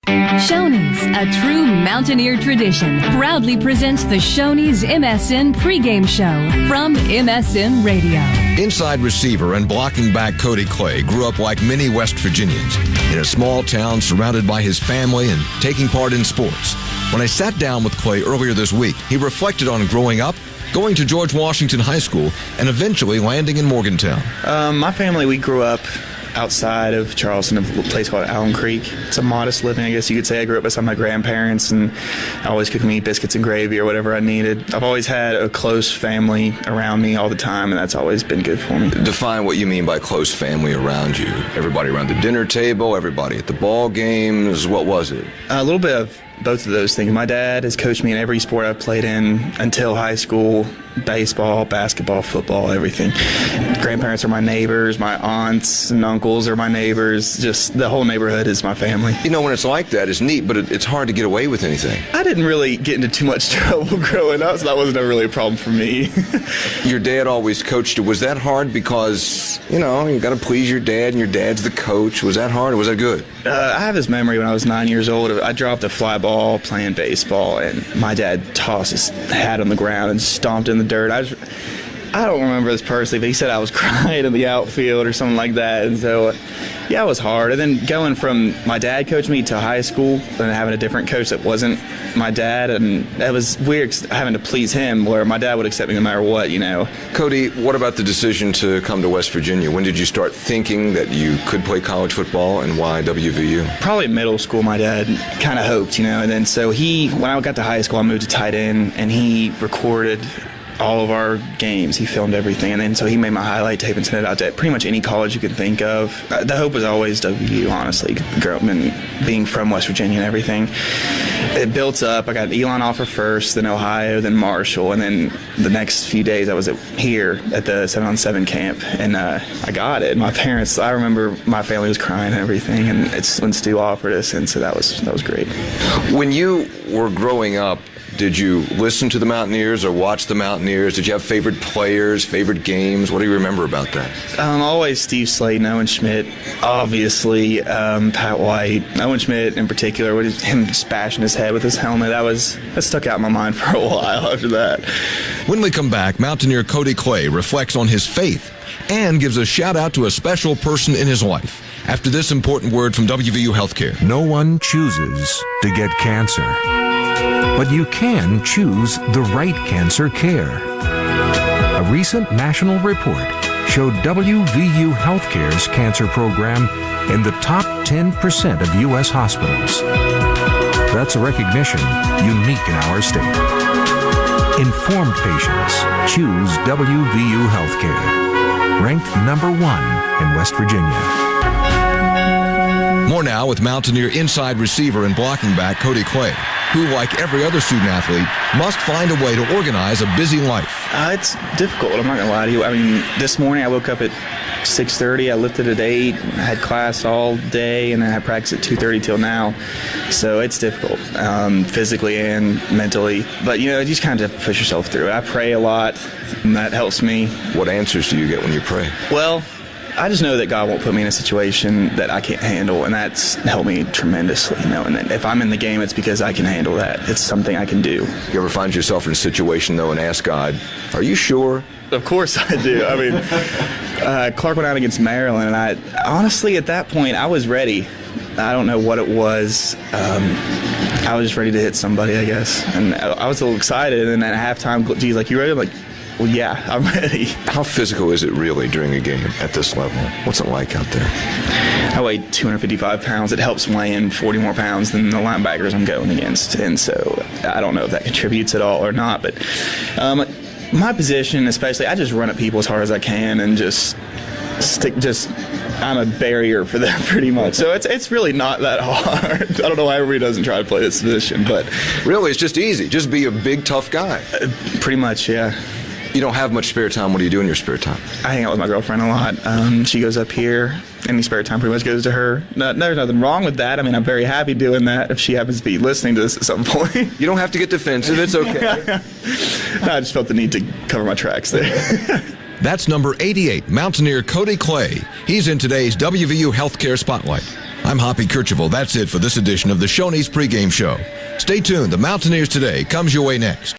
Shoney's, a true Mountaineer tradition, proudly presents the Shoney's MSN Pregame Show from MSN Radio. Inside receiver and blocking back Cody Clay grew up like many West Virginians in a small town surrounded by his family and taking part in sports. When I sat down with Clay earlier this week, he reflected on growing up, going to George Washington High School, and eventually landing in Morgantown. My family, we grew up outside of Charleston, a place called Allen Creek. It's a modest living, I guess you could say. I grew up beside my grandparents, and I always cooked me biscuits and gravy or whatever I needed. I've always had a close family around me all the time, and that's always been good for me. Define what you mean by close family around you. Everybody around the dinner table, everybody at the ball games. What was it? A little bit of both of those things. My dad has coached me in every sport I've played in until high school: baseball, basketball, football, everything. Grandparents are my neighbors. My aunts and uncles are my neighbors. Just the whole neighborhood is my family. You know, when it's like that, it's neat, but it's hard to get away with anything. I didn't really get into too much trouble growing up, so that wasn't really a problem for me. Your dad always coached you. Was that hard because, you know, you got to please your dad and your dad's the coach? Was that hard or was that good? I have this memory when I was 9 years old. I dropped a fly ball playing baseball, and my dad tossed his hat on the ground and stomped in the dirt. I don't remember this personally, but he said I was crying in the outfield or something like that. And so, yeah, it was hard. And then going from my dad coaching me to high school and having a different coach that wasn't my dad, and it was weird having to please him, where my dad would accept me no matter what, you know. Cody, what about the decision to come to West Virginia? When did you start thinking that you could play college football, and why WVU? Probably middle school, my dad kind of hoped, you know. And then so when I got to high school, I moved to tight end, and he recorded all of our games. He filmed everything, and then so he made my highlight tape and sent it out to pretty much any college you could think of. The hope was always WVU, honestly, growing up and being from West Virginia and everything. It built up. I got Elon offer first, then Ohio, then Marshall, and then the next few days I was here at the 7-on-7 camp, and I got it. My parents, I remember my family was crying and everything, and it's when Stu offered us, and so that was great. When you were growing up, did you listen to the Mountaineers or watch the Mountaineers? Did you have favorite players, favorite games? What do you remember about that? Always Steve Slayton, Owen Schmidt, obviously, Pat White. Owen Schmidt in particular, with him just bashing his head with his helmet, that stuck out in my mind for a while after that. When we come back, Mountaineer Cody Clay reflects on his faith and gives a shout out to a special person in his life. After this important word from WVU Healthcare. No one chooses to get cancer, but you can choose the right cancer care. A recent national report showed WVU Healthcare's cancer program in the top 10% of U.S. hospitals. That's a recognition unique in our state. Informed patients choose WVU Healthcare, ranked number 1 in West Virginia. More now with Mountaineer inside receiver and blocking back Cody Clay, who, like every other student athlete, must find a way to organize a busy life. It's difficult, I'm not going to lie to you. I mean, this morning I woke up at 6:30, I lifted at 8, I had class all day, and then I had practice at 2:30 till now. So it's difficult, physically and mentally. But, you know, you just kind of push yourself through it. I pray a lot, and that helps me. What answers do you get when you pray? Well, I just know that God won't put me in a situation that I can't handle, and that's helped me tremendously, knowing that if I'm in the game, it's because I can handle that. It's something I can do. You ever find yourself in a situation, though, and ask God, are you sure? Of course I do. I mean, Clark went out against Maryland, and I honestly, at that point, I was ready. I don't know what it was. I was just ready to hit somebody, I guess. And I was a little excited, and at halftime, G's like, you ready? I'm like, well, yeah, I'm ready. How physical is it really during a game at this level? What's it like out there? I weigh 255 pounds. It helps weigh in 40 more pounds than the linebackers I'm going against. And so I don't know if that contributes at all or not. But my position, especially, I just run at people as hard as I can and just I'm a barrier for them pretty much. So it's really not that hard. I don't know why everybody doesn't try to play this position. But really, it's just easy. Just be a big, tough guy. Pretty much, yeah. You don't have much spare time. What do you do in your spare time? I hang out with my girlfriend a lot. She goes up here. Any spare time pretty much goes to her. No, there's nothing wrong with that. I mean, I'm very happy doing that if she happens to be listening to this at some point. You don't have to get defensive. It's okay. I just felt the need to cover my tracks there. That's number 88, Mountaineer Cody Clay. He's in today's WVU Healthcare Spotlight. I'm I'm Hoppy Kercheval. That's it for this edition of the Shoney's Pregame Show. Stay tuned. The Mountaineers Today comes your way next.